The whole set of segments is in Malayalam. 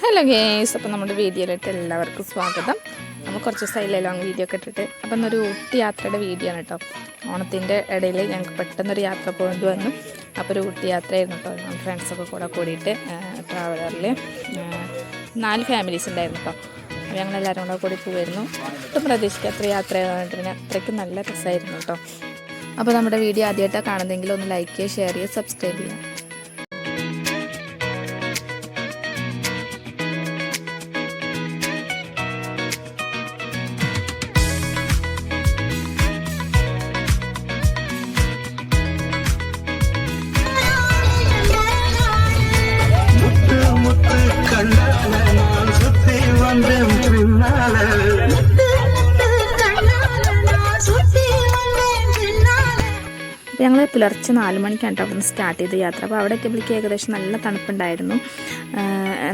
ഹലോ ഗേസ്, അപ്പോൾ നമ്മുടെ വീഡിയോയിലിട്ട് എല്ലാവർക്കും സ്വാഗതം. നമ്മൾ കുറച്ച് ദിവസമായി ലോങ് വീഡിയോ ഒക്കെ ഇട്ടിട്ട് അപ്പം എന്നൊരു ഊട്ടി യാത്രയുടെ വീഡിയോ ആണ് കേട്ടോ. ഓണത്തിൻ്റെ ഇടയിൽ ഞങ്ങൾക്ക് പെട്ടെന്നൊരു യാത്ര പോകേണ്ടി വന്നു. അപ്പോൾ ഒരു ഊട്ടി യാത്രയായിരുന്നു കേട്ടോ. ഞങ്ങൾ ഫ്രണ്ട്സൊക്കെ കൂടിയിട്ട് ട്രാവലറിൽ 4 ഫാമിലീസ് ഉണ്ടായിരുന്നു കേട്ടോ. അപ്പോൾ ഞങ്ങളെല്ലാവരും കൂടി പോകുമായിരുന്നു. ഒട്ടും പ്രതീക്ഷിക്കാത്ത യാത്ര ആയതുകൊണ്ട് അത്രയ്ക്കും നല്ല രസമായിരുന്നു കേട്ടോ. അപ്പോൾ നമ്മുടെ വീഡിയോ ആദ്യമായിട്ടാണ് കാണുന്നതെങ്കിൽ ഒന്ന് ലൈക്ക് ചെയ്യുക, ഷെയർ ചെയ്യുക, സബ്സ്ക്രൈബ് ചെയ്യുക. ഞങ്ങൾ പുലർച്ചെ 4 മണിക്കാണ് കേട്ടോ അവിടെ നിന്ന് സ്റ്റാർട്ട് ചെയ്ത യാത്ര. അപ്പോൾ അവിടെ എത്തിയപ്പോഴേക്ക് ഏകദേശം നല്ല തണുപ്പുണ്ടായിരുന്നു,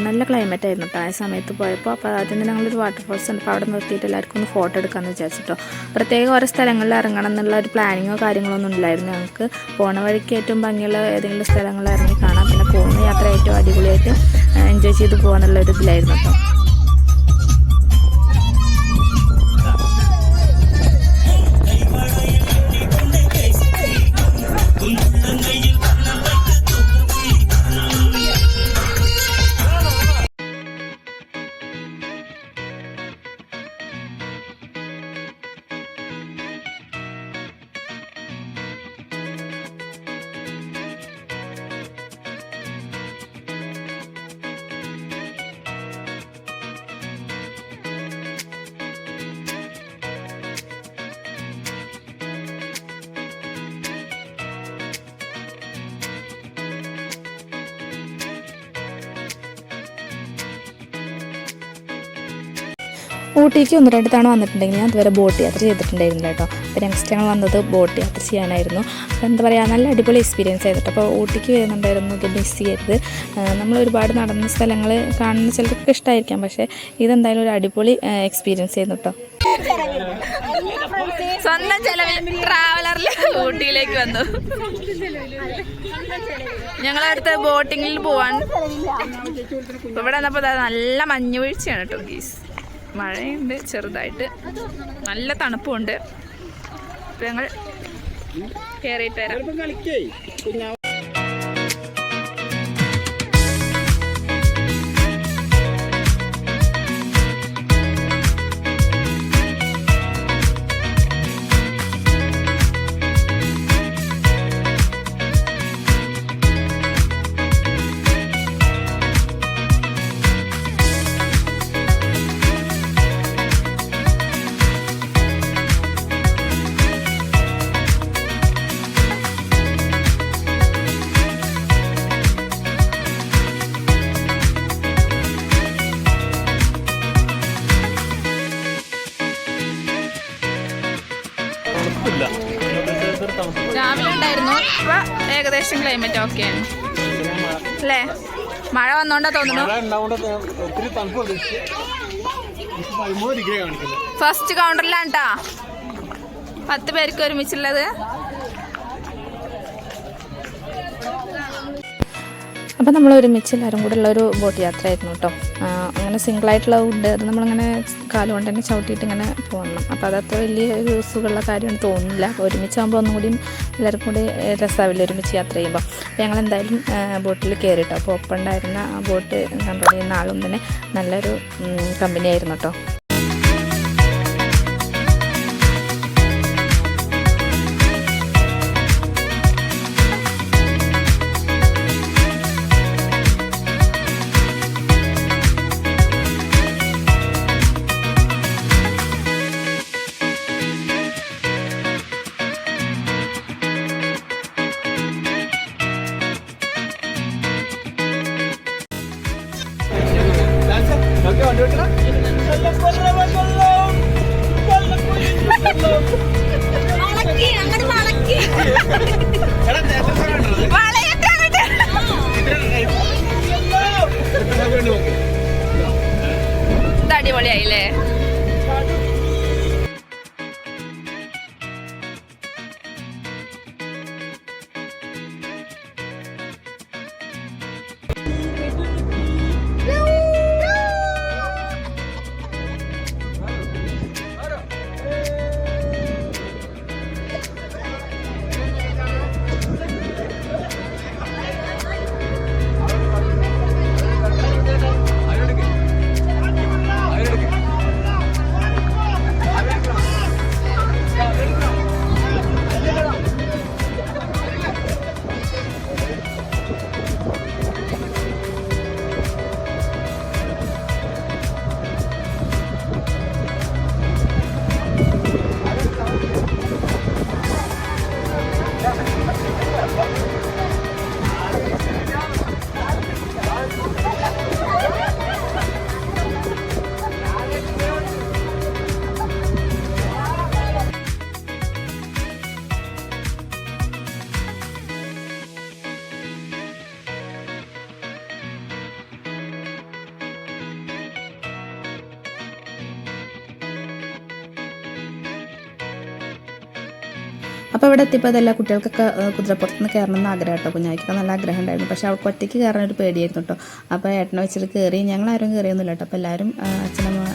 നല്ല ക്ലൈമറ്റ് ആയിരുന്നു കേട്ടോ ആ സമയത്ത് പോയപ്പോൾ. അപ്പോൾ അതിന് ഞങ്ങളൊരു വാട്ടർഫോൾസ് ഉണ്ട്, അപ്പോൾ അവിടെ നിർത്തിയിട്ട് എല്ലാവർക്കും ഒന്ന് ഫോട്ടോ എടുക്കാമെന്ന് വിചാരിച്ചിട്ടോ. പ്രത്യേകം ഓരോ സ്ഥലങ്ങളിൽ ഇറങ്ങണം എന്നുള്ള ഒരു പ്ലാനിങ്ങോ കാര്യങ്ങളൊന്നും ഇല്ലായിരുന്നു ഞങ്ങൾക്ക്. പോണ വഴിക്ക് ഏറ്റവും ഭംഗിയുള്ള ഏതെങ്കിലും സ്ഥലങ്ങളിൽ ഇറങ്ങി കാണാം, പിന്നെ പോകുന്ന യാത്ര ഏറ്റവും അടിപൊളിയായിട്ട് എൻജോയ് ചെയ്ത് പോകാന്നുള്ള ഒരു ഇതിലായിരുന്നു കേട്ടോ. ഊട്ടിക്ക് 1-2 തവണ വന്നിട്ടുണ്ടെങ്കിൽ ഞാൻ അതുവരെ ബോട്ട് യാത്ര ചെയ്തിട്ടുണ്ടായിരുന്നില്ല കേട്ടോ. അപ്പോൾ നെക്സ്റ്റ് ഞങ്ങൾ വന്നത് ബോട്ട് യാത്ര ചെയ്യാനായിരുന്നു. അപ്പോൾ എന്താ പറയുക, നല്ല അടിപൊളി എക്സ്പീരിയൻസ് ആയിരുന്നു. അപ്പോൾ ഊട്ടിക്ക് വരുന്നുണ്ടായിരുന്നു, മിസ് ചെയ്യരുത്. നമ്മൾ ഒരുപാട് നടന്ന സ്ഥലങ്ങൾ കാണുന്ന ചിലർക്ക് ഇഷ്ടമായിരിക്കാം, പക്ഷേ ഇതെന്തായാലും ഒരു അടിപൊളി എക്സ്പീരിയൻസ് ആയിരുന്നു കേട്ടോ. സ്വന്തം ചെലവിൽ ട്രാവലറിൽ ഊട്ടിയിലേക്ക് വന്നു. ഞങ്ങളടുത്ത് ബോട്ടിങ്ങിൽ പോവാൻ ഇവിടെ വന്നപ്പോൾ നല്ല മഞ്ഞ് വീഴ്ചയാണ് കേട്ടോ ഗീസ്. മഴയുണ്ട് ചെറുതായിട്ട്, നല്ല തണുപ്പുണ്ട്. അപ്പം ഞങ്ങൾ കയറിയിട്ട് വരാം. രാവിലെ ഉണ്ടായിരുന്നു, ഇപ്പൊ ഏകദേശം ക്ലൈമറ്റ് ഓക്കെയാണ് അല്ലേ? മഴ വന്നോണ്ടാ തോന്നുന്നു. ഫസ്റ്റ് കൗണ്ടറിലാണ് കേട്ടാ 10 പേർക്ക് ഒരുമിച്ചുള്ളത്. അപ്പോൾ നമ്മൾ ഒരുമിച്ച് എല്ലാവരും കൂടെ ഉള്ളൊരു ബോട്ട് യാത്രയായിരുന്നു കേട്ടോ. അങ്ങനെ സിംഗിളായിട്ടുള്ള ഉണ്ട്, അത് നമ്മളിങ്ങനെ കാലുകൊണ്ട് തന്നെ ചവിട്ടിയിട്ട് ഇങ്ങനെ പോകണം. അപ്പോൾ അതത്ര വലിയ ഒരു സുഖമുള്ള കാര്യമാണ് തോന്നുന്നില്ല. അപ്പോൾ ഒരുമിച്ചാകുമ്പോൾ ഒന്നും കൂടി എല്ലാവർക്കും കൂടി രസമാവില്ല ഒരുമിച്ച് യാത്ര ചെയ്യുമ്പോൾ. അപ്പോൾ ഞങ്ങൾ എന്തായാലും ബോട്ടിൽ കയറിട്ടോ. അപ്പോൾ ഒപ്പം ഉണ്ടായിരുന്ന ആ ബോട്ട് കൺട്രോൾ ചെയ്യുന്ന ആളും തന്നെ നല്ലൊരു കമ്പനി ആയിരുന്നു കേട്ടോ. അടിപൊളിയായില്ലേ? അപ്പോൾ ഇവിടെ എത്തിയപ്പോൾ അതെല്ലാ കുട്ടികൾക്കൊക്കെ കുതിരപ്പുറത്തുനിന്ന് കയറണം എന്ന് ആഗ്രഹം കേട്ടോ. കുഞ്ഞായിക്കൊക്കെ നല്ല ആഗ്രഹം ഉണ്ടായിരുന്നു. പക്ഷേ അവൾക്ക് ഒറ്റയ്ക്ക് കയറാനൊരു പേടിയായിരുന്നു കേട്ടോ. അപ്പോൾ ഏട്ടനെ വെച്ചിട്ട് കയറി, ഞങ്ങളാരും കയറിയൊന്നുമില്ല കേട്ടോ. അപ്പോൾ എല്ലാവരും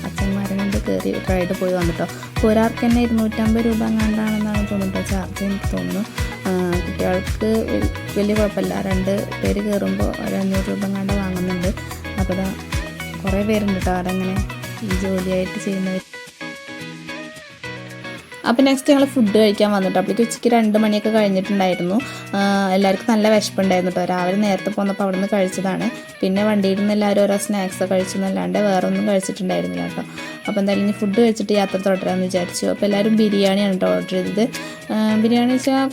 അച്ഛന്മാരെ കൊണ്ട് കയറി റൈഡ് പോയി വന്നിട്ടോ. അപ്പോൾ ഒരാൾക്ക് തന്നെ 250 രൂപ എങ്ങാണ്ടാണെന്നാണ് തോന്നുന്നുട്ടോ ചാർജ്, എനിക്ക് തോന്നുന്നു. കുട്ടികൾക്ക് വലിയ കുഴപ്പമില്ല, 2 പേര് കയറുമ്പോൾ ഒരു 500 രൂപ എങ്ങാണ്ട് വാങ്ങുന്നുണ്ട്. അപ്പോൾ ഇതാ കുറേ പേരുണ്ട് കേട്ടോ അവരങ്ങനെ ഈ ജോലിയായിട്ട് ചെയ്യുന്നവർ. അപ്പോൾ നെക്സ്റ്റ് ഞങ്ങൾ ഫുഡ് കഴിക്കാൻ വന്നിട്ട് അപ്പോഴേക്ക് ഉച്ചയ്ക്ക് 2 മണിയൊക്കെ കഴിഞ്ഞിട്ടുണ്ടായിരുന്നു. എല്ലാവർക്കും നല്ല വിശപ്പുണ്ടായിരുന്നു കേട്ടോ. രാവിലെ നേരത്തെ പോന്നപ്പോൾ അവിടെ നിന്ന് കഴിച്ചതാണ്. പിന്നെ വണ്ടിയിൽ നിന്ന് എല്ലാവരും ഓരോ സ്നാക്സ് കഴിച്ചു എന്നല്ലാണ്ട് വേറെ ഒന്നും കഴിച്ചിട്ടുണ്ടായിരുന്നില്ല കേട്ടോ. അപ്പോൾ എന്തായാലും ഇനി ഫുഡ് കഴിച്ചിട്ട് യാത്ര തുടരാമെന്ന് വിചാരിച്ചു. അപ്പോൾ എല്ലാവരും ബിരിയാണിയാണ് കേട്ടോ ഓർഡർ ചെയ്തത്. ബിരിയാണി വെച്ചാൽ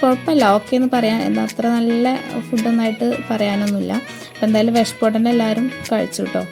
കുഴപ്പമില്ല, ഓക്കെ എന്ന് പറയാൻ, എന്നാൽ അത്ര നല്ല ഫുഡൊന്നായിട്ട് പറയാനൊന്നുമില്ല. അപ്പോൾ എന്തായാലും വിശപ്പോടെ എല്ലാവരും കഴിച്ചു കേട്ടോ.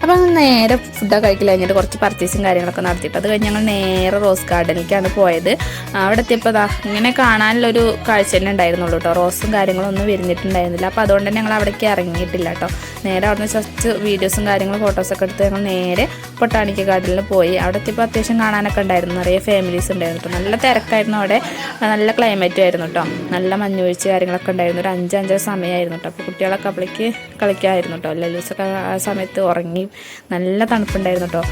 അപ്പോൾ നേരെ ഫുഡൊക്കെ കഴിക്കില്ല കഴിഞ്ഞിട്ട് കുറച്ച് പർച്ചേസും കാര്യങ്ങളൊക്കെ നടത്തിയിട്ട് അത് കഴിഞ്ഞ് ഞങ്ങൾ നേരെ റോസ് ഗാർഡനിലേക്കാണ് പോയത്. അവിടെ എത്തിയപ്പോൾ ഇങ്ങനെ കാണാനുള്ളൊരു കാഴ്ച തന്നെ ഉണ്ടായിരുന്നുള്ളൂ കേട്ടോ. റോസും കാര്യങ്ങളും ഒന്നും വിരിഞ്ഞിട്ടുണ്ടായിരുന്നില്ല. അപ്പോൾ അതുകൊണ്ട് തന്നെ ഞങ്ങൾ അവിടേക്ക് ഇറങ്ങിയിട്ടില്ല കേട്ടോ. നേരെ അവിടെ നിന്ന് കുറച്ച് വീഡിയോസും കാര്യങ്ങളും ഫോട്ടോസൊക്കെ എടുത്ത് ഞങ്ങൾ നേരെ ബൊട്ടാണിക്കൽ ഗാർഡനിൽ പോയി. അവിടെ എത്തിയപ്പോൾ അത്യാവശ്യം കാണാനൊക്കെ ഉണ്ടായിരുന്നു, നിറയെ ഫാമിലീസ് ഉണ്ടായിരുന്നു കേട്ടോ. നല്ല തിരക്കായിരുന്നു അവിടെ, നല്ല ക്ലൈമറ്റും ആയിരുന്നു കേട്ടോ. നല്ല മഞ്ഞുവീഴ്ച കാര്യങ്ങളൊക്കെ ഉണ്ടായിരുന്നു. ഒരു 5-5 സമയമായിരുന്നു കേട്ടോ. അപ്പോൾ കുട്ടികളൊക്കെ അപ്പോഴേക്ക് കളിക്കാമായിരുന്നു കേട്ടോ. എല്ലാ ദിവസമൊക്കെ ആ സമയത്ത് ഉറങ്ങി, നല്ല തണുപ്പുണ്ടായിരുന്നു കേട്ടോ.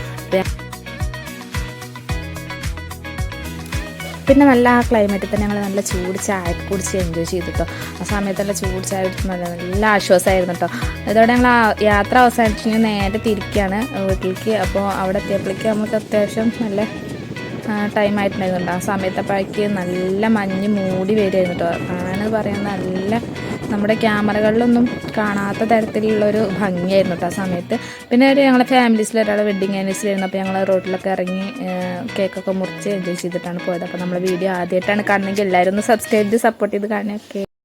പിന്നെ നല്ല ആ ക്ലൈമറ്റിൽ തന്നെ ഞങ്ങൾ നല്ല ചൂട് ചായ കുടിച്ച് എൻജോയ് ചെയ്തു കേട്ടോ. ആ സമയത്തുള്ള ചൂട് ചായ കുടിച്ച് നല്ല ആശ്വാസമായിരുന്നു കേട്ടോ. അതോടെ ഞങ്ങൾ ആ യാത്ര അവസാനിച്ച് നേരെ തിരിക്കുകയാണ് വീട്ടിലേക്ക്. അപ്പോൾ അവിടെ എത്തിയപ്പോഴേക്ക് നമുക്ക് അത്യാവശ്യം നല്ല ടൈമായിട്ടുണ്ടായിരുന്നു. ആ സമയത്തപ്പോഴേക്ക് നല്ല മഞ്ഞ് മൂടി വരുമായിരുന്നു കേട്ടോ. കാണാനെന്ന് പറയുന്നത് നല്ല നമ്മുടെ ക്യാമറകളിലൊന്നും കാണാത്ത തരത്തിലുള്ളൊരു ഭംഗിയായിരുന്നു കേട്ടോ ആ സമയത്ത്. പിന്നെ ഞങ്ങളുടെ ഫാമിലീസിൽ ഒരാൾ വെഡ്ഡിങ് ആനിവേഴ്സറി ആയിരുന്നു. അപ്പോൾ ഞങ്ങൾ റോഡിലൊക്കെ ഇറങ്ങി കേക്കൊക്കെ മുറിച്ച് എൻജോയ് ചെയ്തിട്ടാണ് പോയത്. അപ്പോൾ നമ്മൾ വീഡിയോ ആദ്യമായിട്ടാണ് കാണണമെങ്കിൽ എല്ലാവരും ഒന്ന് സബ്സ്ക്രൈബ് ചെയ്ത് സപ്പോർട്ട് ചെയ്ത് കാണുക.